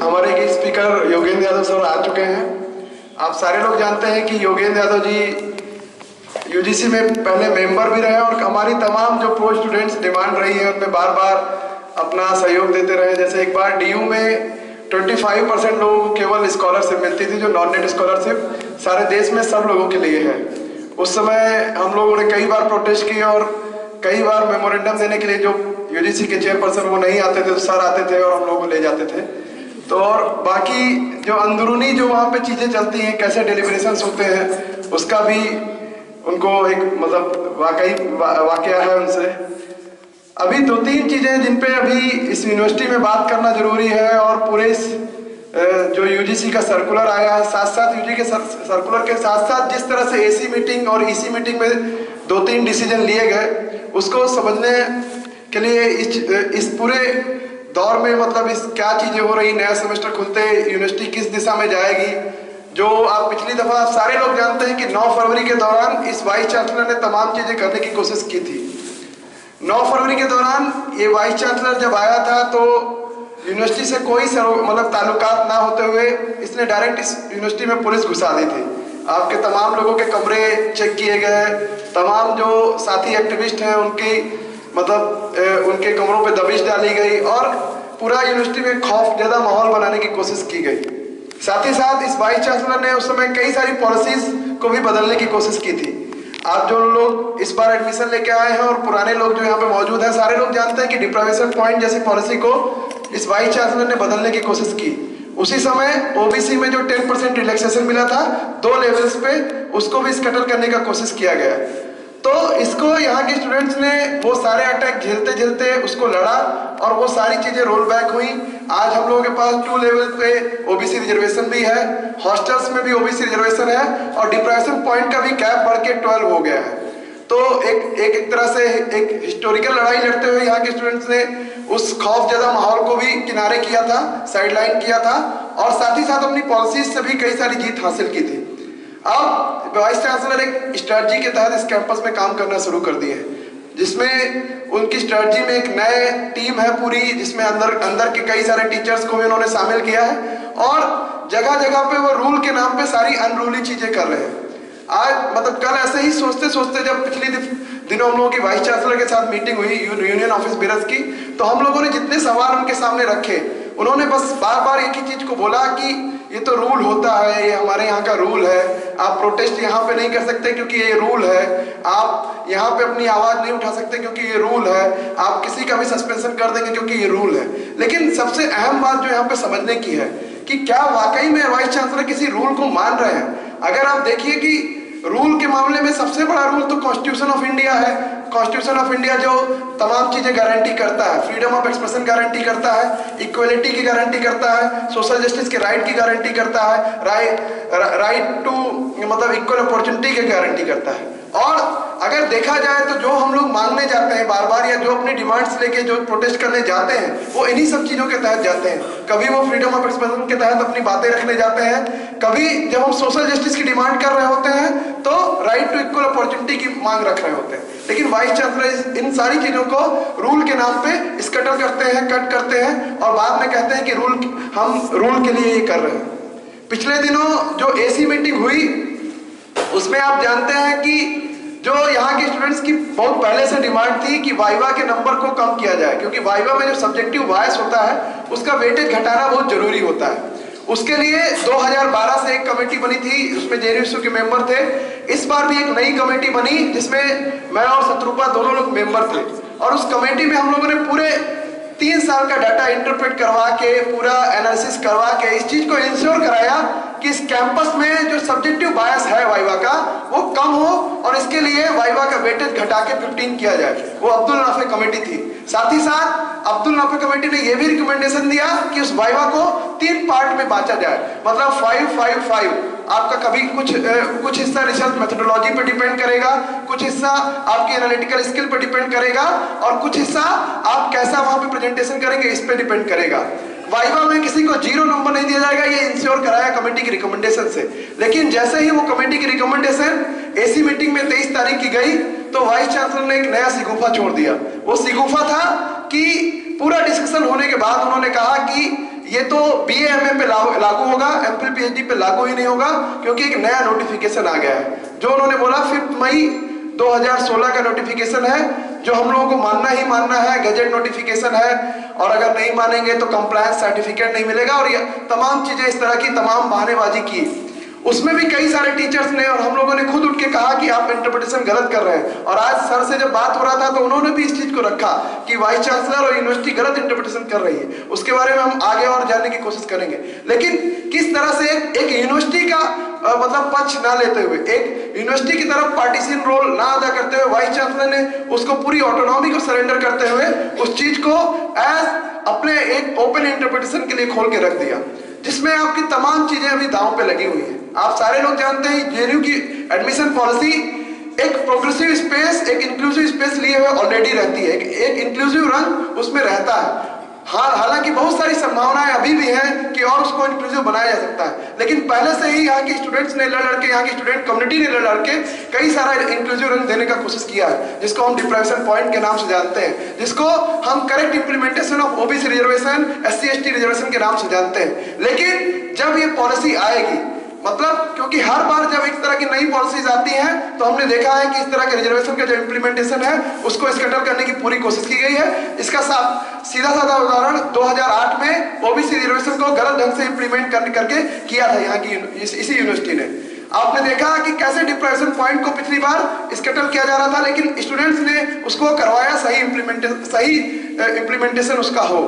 हमारे एक speaker Yogendra Yadav sir आ चुके हैं। आप सारे लोग जानते हैं कि योगेंद्र यादव जी यूजीसी में पहले मेंबर भी रहे और हमारी तमाम जो प्रो स्टूडेंट्स डिमांड रही है उनमें बार बार अपना सहयोग देते रहे। जैसे एक बार डीयू में 25% लोगों को केवल स्कॉलरशिप मिलती थी, जो नॉन नेट स्कॉलरशिप सारे देश में सब लोगों के लिए है। उस समय हम लोगों ने कई बार प्रोटेस्ट किए और कई बार मेमोरेंडम देने के लिए जो यूजीसी के चेयरपर्सन वो नहीं आते थे तो सर आते थे और हम लोग को ले जाते थे। तो और बाकी जो अंदरूनी जो वहाँ पे चीज़ें चलती हैं, कैसे डेलिब्रेशंस होते हैं, उसका भी उनको एक मतलब वाकया है उनसे। अभी 2-3 चीज़ें जिन पे अभी इस यूनिवर्सिटी में बात करना जरूरी है और पूरे इस जो यूजीसी का सर्कुलर आया है, साथ साथ यूजी के सर्कुलर के साथ साथ जिस तरह से एसी मीटिंग और ईसी मीटिंग में 2-3 डिसीजन लिए गए, उसको समझने के लिए इस पूरे दौर में मतलब इस क्या चीज़ें हो रही, नया सेमेस्टर खुलते यूनिवर्सिटी किस दिशा में जाएगी। जो आप पिछली दफ़ा सारे लोग जानते हैं कि 9 फरवरी के दौरान इस वाइस चांसलर ने तमाम चीज़ें करने की कोशिश की थी। 9 फरवरी के दौरान ये वाइस चांसलर जब आया था तो यूनिवर्सिटी से कोई मतलब ताल्लुकात ना होते हुए इसने डायरेक्ट इस यूनिवर्सिटी में पुलिस घुसा दी थी। आपके तमाम लोगों के कमरे चेक किए गए, तमाम जो साथी एक्टिविस्ट हैं उनकी मतलब उनके कमरों पे दबिश डाली गई और पूरा यूनिवर्सिटी में खौफजदा माहौल बनाने की कोशिश की गई। साथ ही साथ इस वाइस चांसलर ने उस समय कई सारी पॉलिसीज को भी बदलने की कोशिश की थी। आप जो लोग इस बार एडमिशन लेके आए हैं और पुराने लोग जो यहाँ पे मौजूद हैं, सारे लोग जानते हैं कि डिप्राइवेशन पॉइंट जैसी पॉलिसी को इस वाइस चांसलर ने बदलने की कोशिश की। उसी समय ओबीसी में जो 10% रिलैक्सेशन मिला था 2 लेवल्स पे, उसको भी स्कैटर करने का कोशिश किया गया। तो इसको यहाँ के स्टूडेंट्स ने वो सारे अटैक झेलते झेलते उसको लड़ा और वो सारी चीजें रोल बैक हुई। आज हम लोगों के पास 2 लेवल पे ओबीसी रिजर्वेशन भी है, हॉस्टल्स में भी ओबीसी रिजर्वेशन है और डिप्रेशन पॉइंट का भी कैप बढ़ के 12 हो गया है। तो एक तरह से एक हिस्टोरिकल लड़ाई लड़ते हुए यहाँ के स्टूडेंट्स ने उस खौफजदा माहौल को भी किनारे किया था, साइडलाइन किया था और साथ ही साथ अपनी पॉलिसीज से भी कई सारी जीत हासिल की थी। अब वाइस चांसलर एक स्ट्रेटजी के तहत इस कैंपस में काम करना शुरू कर दिए हैं, जिसमें उनकी स्ट्रेटजी में एक नए टीम है पूरी, जिसमें अंदर के कई सारे टीचर्स को भी उन्होंने शामिल किया है और जगह जगह पे वो रूल के नाम पे सारी अनरूली चीजें कर रहे हैं। आज मतलब कल ऐसे ही सोचते सोचते जब पिछले दिनों हम लोगों की वाइस चांसलर के साथ मीटिंग हुई यूनियन ऑफिस बिरस की, तो हम लोगों ने जितने सवाल उनके सामने रखे, उन्होंने बस बार बार एक ही चीज को बोला कि ये तो रूल होता है, ये हमारे यहाँ का रूल है, आप प्रोटेस्ट यहाँ पे नहीं कर सकते क्योंकि ये रूल है, आप यहाँ पे अपनी आवाज नहीं उठा सकते क्योंकि ये रूल है, आप किसी का भी सस्पेंशन कर देंगे क्योंकि ये रूल है। लेकिन सबसे अहम बात जो यहाँ पे समझने की है कि क्या वाकई में वाइस चांसलर किसी रूल को मान रहे हैं। अगर आप देखिए कि रूल के मामले में सबसे बड़ा रूल तो कॉन्स्टिट्यूशन ऑफ इंडिया है। कॉन्स्टिट्यूशन ऑफ इंडिया जो तमाम चीजें गारंटी करता है, फ्रीडम ऑफ एक्सप्रेशन गारंटी करता है, इक्वलिटी की गारंटी करता है, सोशल जस्टिस के राइट की गारंटी करता है, राइट टू मतलब इक्वल अपॉर्चुनिटी की गारंटी करता है। और अगर देखा जाए तो जो हम लोग मांगने जाते हैं बार बार या जो अपनी डिमांड्स लेके जो प्रोटेस्ट करने जाते हैं वो इन्हीं सब चीजों के तहत जाते हैं। कभी वो फ्रीडम ऑफ एक्सप्रेशन के तहत अपनी बातें रखने जाते हैं, कभी जब हम सोशल जस्टिस की डिमांड कर रहे होते हैं तो राइट टू इक्वल अपॉर्चुनिटी की मांग रख रहे होते हैं। लेकिन वाइस चांसलर इन सारी चीजों को रूल के नाम पे स्कैटर करते हैं, कट करते हैं और बाद में कहते हैं कि हम रूल के लिए ये कर रहे हैं। पिछले दिनों जो एसी मीटिंग हुई उसमें आप जानते हैं कि जो यहाँ के स्टूडेंट्स की बहुत पहले से डिमांड थी कि वाइवा के नंबर को कम किया जाए, क्योंकि वाइवा में जो सब्जेक्टिव बायस होता है उसका वेटेज घटाना बहुत जरूरी होता है। उसके लिए 2012 से एक कमेटी बनी थी, उसमें जेएनयू के मेंबर थे। इस बार भी एक नई कमेटी बनी जिसमें मैं और शत्रुपा दोनों लोग मेंबर थे और उस कमेटी में हम लोगों ने पूरे 3 साल का डाटा इंटरप्रेट करवा के, पूरा एनालिसिस करवा के इस चीज को इंश्योर कराया कि इस कैंपस में जो सब्जेक्टिव बायस है वाइवा का वो कम हो और इसके लिए वाइवा का वेटेज घटा के 15 किया जाए। वो अब्दुल नाफे कमेटी थी। साथ ही साथ अब्दुल नाफे कमेटी ने यह भी रिकमेंडेशन दिया कि उस वाइवा को 3 पार्ट में बांटा जाए, मतलब 5-5-5। आपका कभी कुछ हिस्सा रिसर्च मेथोडोलॉजी पे डिपेंड करेगा, कुछ हिस्सा आपकी एनालिटिकल स्किल पे डिपेंड करेगा और कुछ हिस्सा आप कैसा वहां पे प्रेजेंटेशन करेंगे इस पे डिपेंड करेगा। वाइवा में किसी को 0 नंबर नहीं दिया जाएगा, ये इंश्योर कराया कमेटी की रिकमेंडेशन से। लेकिन जैसे ही वो कमेटी की रिकमेंडेशन एसी मीटिंग में 23 तारीख की गई तो वाइस चांसलर ने एक नया सिगुफा छोड़ दिया। वो सिगुफा था कि पूरा डिस्कशन होने के बाद उन्होंने कहा कि ये तो बीए एमए पे लागू होगा, एमफिल पीएचडी पे लागू ही नहीं होगा, क्योंकि एक नया नोटिफिकेशन आ गया है जो उन्होंने बोला 5 मई 2016 का नोटिफिकेशन है, जो हम लोगों को मानना ही मानना है, गजट नोटिफिकेशन है, और अगर नहीं मानेंगे तो कंप्लायंस सर्टिफिकेट नहीं मिलेगा, और ये तमाम चीजें इस तरह की तमाम बहानेबाजी की। उसमें भी कई सारे टीचर्स ने और हम लोगों ने खुद उठ के कहा कि आप इंटरप्रिटेशन गलत कर रहे हैं, और आज सर से जब बात हो रहा था तो उन्होंने भी इस चीज को रखा कि वाइस चांसलर और यूनिवर्सिटी गलत इंटरप्रिटेशन कर रही है। उसके बारे में हम आगे और जानने की कोशिश करेंगे, लेकिन किस तरह से एक यूनिवर्सिटी का मतलब पक्ष ना लेते हुए, एक यूनिवर्सिटी की तरफ पार्टीशियन रोल ना अदा करते हुए, वाइस चांसलर ने उसको पूरी ऑटोनॉमी को सरेंडर करते हुए उस चीज को एज अपने एक ओपन इंटरप्रिटेशन के लिए खोल के रख दिया, जिसमें आपकी तमाम चीजें अभी दांव पे लगी हुई है। आप सारे लोग जानते हैं जेएनयू की एडमिशन पॉलिसी एक प्रोग्रेसिव स्पेस, एक इंक्लूसिव स्पेस लिए हुए ऑलरेडी रहती है, एक इंक्लूसिव रंग उसमें रहता है। हाँ, हालांकि बहुत सारी संभावनाएं अभी भी हैं कि और उसको इंक्लूसिव बनाया जा सकता है, लेकिन पहले से ही यहाँ के स्टूडेंट्स ने लड़ के, यहाँ की स्टूडेंट कम्युनिटी ने लड़ के कई सारा इंक्लूसिव रंग देने का कोशिश किया है, जिसको हम डिप्रेशन पॉइंट के नाम से जानते हैं, जिसको हम correct implementation of OBC reservation, SC ST reservation के नाम से जानते हैं। लेकिन जब ये पॉलिसी आएगी, मतलब क्योंकि हर बार जब एक तरह की नई पॉलिसीज आती हैं तो हमने देखा है कि इस तरह के रिजर्वेशन का जो इम्प्लीमेंटेशन है उसको स्कैटर करने की पूरी कोशिश की गई है। इसका सीधा साधा उदाहरण 2008 में ओबीसी रिजर्वेशन को गलत ढंग से इम्प्लीमेंट करके किया था यहाँ की इसी यूनिवर्सिटी ने। आपने देखा कि कैसे डिप्रेशन पॉइंट को पिछली बार स्कैटर किया जा रहा था, लेकिन स्टूडेंट्स ने उसको करवाया सही इम्प्लीमेंटेशन उसका हो।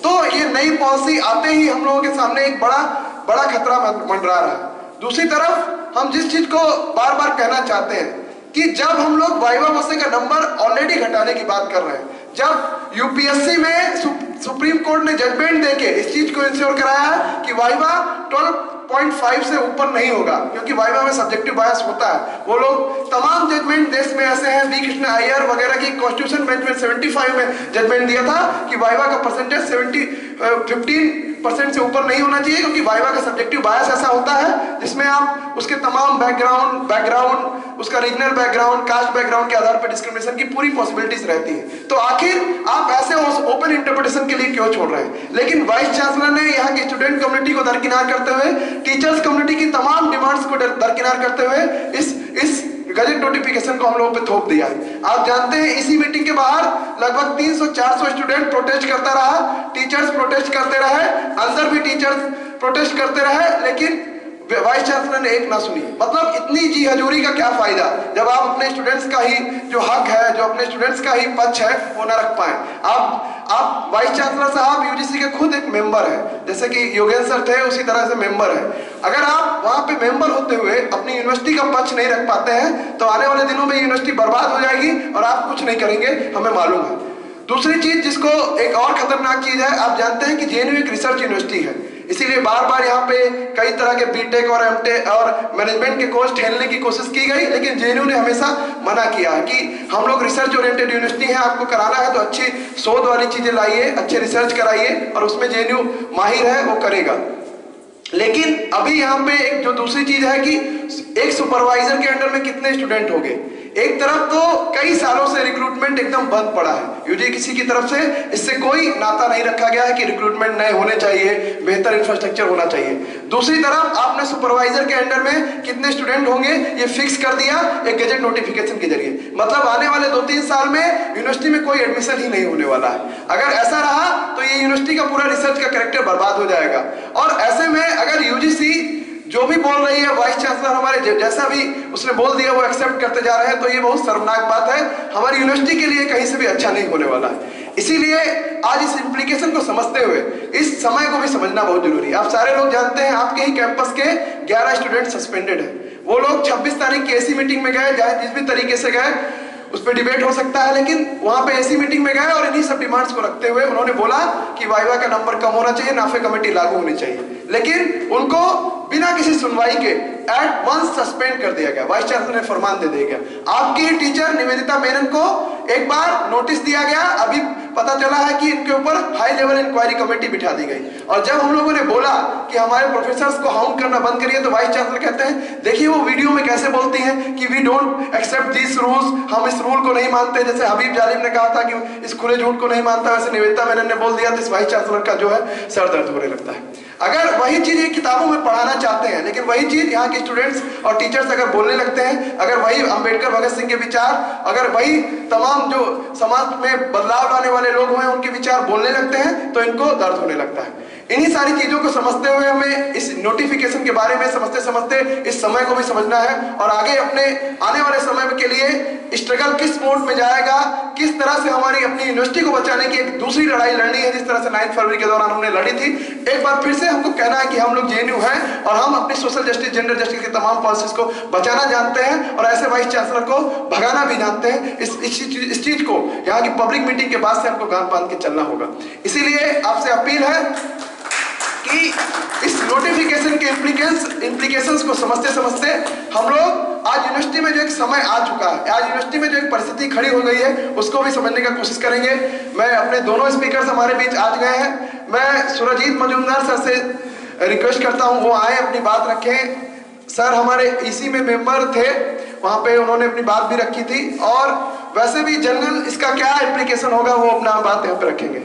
तो ये नई पॉलिसी आते ही हम लोगों के सामने एक बड़ा खतरा मंडरा रहा है। दूसरी तरफ हम जिस चीज को बार बार कहना चाहते हैं कि जब हम लोग वाइवा वसे का नंबर ऑलरेडी घटाने की बात कर रहे हैं, जब यूपीएससी में सुप्रीम कोर्ट ने जजमेंट देके इस चीज को इंश्योर कराया कि वाइवा 12.5 से ऊपर नहीं होगा, क्योंकि वाइवा में सब्जेक्टिव बायस होता है। वो लोग तमाम जजमेंट देश में ऐसे हैं, वी कृष्ण अय्यर वगैरह की कॉन्स्टिट्यूशन बेंच में 75 में जजमेंट दिया था कि वाइवा का परसेंटेज 15% से ऊपर नहीं होना चाहिए, क्योंकि वाइवा का सब्जेक्टिव बायस ऐसा होता है जिसमें आप उसके तमाम बैकग्राउंड उसका रीजनल बैकग्राउंड, कास्ट बैकग्राउंड के आधार पर डिस्क्रिमिनेशन की पूरी पॉसिबिलिटीज रहती है। तो आखिर आप ऐसे ओपन इंटरप्रिटेशन के लिए क्यों छोड़ रहे हैं? लेकिन वाइस चांसलर ने यहाँ की स्टूडेंट कम्युनिटी को दरकिनार करते हुए, टीचर्स कम्युनिटी की तमाम डिमांड्स को दरकिनार करते हुए इस गजट नोटिफिकेशन को हम लोगों पे थोप दिया है। आप जानते हैं इसी मीटिंग के बाहर लगभग 300-400 स्टूडेंट प्रोटेस्ट करता रहा, टीचर्स प्रोटेस्ट करते रहे, अंदर भी टीचर्स प्रोटेस्ट करते रहे, लेकिन वाइस चांसलर ने एक ना सुनी। मतलब इतनी जी हजूरी का क्या फायदा जब आप अपने स्टूडेंट्स का ही जो हक है, जो अपने स्टूडेंट्स का ही पक्ष है, वो ना रख पाए। आप वाइस चांसलर साहब यूजीसी के खुद एक मेंबर है, जैसे कि योगेंद्र सर थे उसी तरह से मेंबर है। अगर आप वहां पे मेंबर होते हुए अपनी यूनिवर्सिटी का पक्ष नहीं रख पाते हैं तो आने वाले दिनों में यूनिवर्सिटी बर्बाद हो जाएगी और आप कुछ नहीं करेंगे, हमें मालूम है। दूसरी चीज जिसको एक और खतरनाक चीज है, आप जानते हैं कि जेएनयू एक रिसर्च यूनिवर्सिटी है, इसीलिए बार बार यहाँ पे कई तरह के बीटेक और एमटेक और मैनेजमेंट के कोर्स ठेलने की कोशिश की गई, लेकिन जेएनयू ने हमेशा मना किया कि हम लोग रिसर्च ओरिएंटेड यूनिवर्सिटी है, आपको कराना है तो अच्छी शोध वाली चीजें लाइए, अच्छे रिसर्च कराइए, और उसमें जेएनयू माहिर है वो करेगा। लेकिन अभी यहाँ पे एक जो दूसरी चीज है कि एक सुपरवाइजर के अंडर में कितने स्टूडेंट होंगे। एक तरफ तो कई सालों से रिक्रूटमेंट एकदम बंद पड़ा है, यूजीसी की तरफ से इससे कोई नाता नहीं रखा गया है कि रिक्रूटमेंट नए होने चाहिए, बेहतर इंफ्रास्ट्रक्चर होना चाहिए। दूसरी तरफ आपने सुपरवाइजर के अंडर में कितने स्टूडेंट होंगे ये फिक्स कर दिया एक गजट नोटिफिकेशन के जरिए। मतलब आने वाले 2-3 साल में यूनिवर्सिटी में कोई एडमिशन ही नहीं होने वाला है। अगर ऐसा रहा तो ये यूनिवर्सिटी का पूरा रिसर्च का कैरेक्टर बर्बाद हो जाएगा। और ऐसे में अगर यूजीसी जो भी बोल रही है, वाइस चांसलर हमारे जैसा भी उसने बोल दिया वो एक्सेप्ट करते जा रहे हैं, तो ये बहुत शर्मनाक बात है, हमारी यूनिवर्सिटी के लिए कहीं से भी अच्छा नहीं होने वाला है। इसीलिए आज इस इम्प्लीकेशन को समझते हुए इस समय को भी समझना बहुत जरूरी है। आप सारे लोग जानते हैं आपके ही कैंपस के 11 स्टूडेंट सस्पेंडेड है। वो लोग 26 तारीख की ऐसी मीटिंग में गए, चाहे जिस भी तरीके से गए उस पर डिबेट हो सकता है, लेकिन वहां पे ऐसी मीटिंग में गए और इन्हीं सब डिमांड्स को रखते हुए उन्होंने बोला कि वाइवा का नंबर कम होना चाहिए, नाफे कमेटी लागू होनी चाहिए, लेकिन उनको बिना किसी सुनवाई के एट वंस सस्पेंड कर दिया गया। वाइस चांसलर ने फरमान दे दिया गया। आपकी ही टीचर निवेदिता मेनन को एक बार नोटिस दिया गया, अभी पता चला है कि इनके ऊपर हाई लेवल इंक्वायरी कमेटी बिठा दी गई। और जब हम लोगों ने बोला कि हमारे प्रोफेसर्स को हाउंड करना बंद करिए, तो वाइस चांसलर कहते हैं देखिए वो वीडियो में कैसे बोलती हैं कि we don't accept this rules, हम इस रूल को नहीं मानते। जैसे हबीब जालिम ने कहा था कि इस खुले झूठ को नहीं मानता, वैसे निवेदिता मेनन ने बोल दिया, तो इस वाइस चांसलर का जो है सर दर्द होने लगता है। अगर वही चीज ये किताबों में पढ़ाना चाहते हैं, लेकिन वही चीज यहाँ के स्टूडेंट्स और टीचर्स अगर बोलने लगते हैं, अगर वही अंबेडकर भगत सिंह के विचार, अगर वही तमाम जो समाज में बदलाव लाने वाले लोग हैं उनके विचार बोलने लगते हैं, तो इनको दर्द होने लगता है। इन्हीं सारी चीजों को समझते हुए हमें इस नोटिफिकेशन के बारे में समझते समझते इस समय को भी समझना है, और आगे अपने आने वाले समय के लिए स्ट्रगल किस मोड में जाएगा, किस तरह से हमारी अपनी यूनिवर्सिटी को बचाने की एक दूसरी लड़ाई लड़नी है, जिस तरह से 9 फरवरी के दौरान हमने लड़ी थी। एक बार फिर से हमको कहना है कि हम लोग जेएनयू हैं और हम अपनी सोशल जस्टिस, जेंडर जस्टिस के तमाम पॉलिसीज को बचाना जानते हैं और ऐसे वाइस चांसलर को भगाना भी जानते हैं। इस चीज को यहाँ की पब्लिक मीटिंग के बाद से हमको गांठ बांध के चलना होगा। इसीलिए आपसे अपील है कि इस नोटिफिकेशन के इम्प्लीकेशंस को समझते समझते हम लोग आज यूनिवर्सिटी में जो एक समय आ चुका है, आज यूनिवर्सिटी में जो एक परिस्थिति खड़ी हो गई है, उसको भी समझने का कोशिश करेंगे। मैं अपने दोनों स्पीकर्स हमारे बीच आज गए हैं, मैं सुरजीत मजूमदार सर से रिक्वेस्ट करता हूं वो आए, अपनी बात रखें। सर हमारे ईसी में मेंबर थे, वहां पे उन्होंने अपनी बात भी रखी थी, और वैसे भी जनरल इसका क्या इम्प्लीकेशन होगा वो अपना बात यहाँ पे रखेंगे।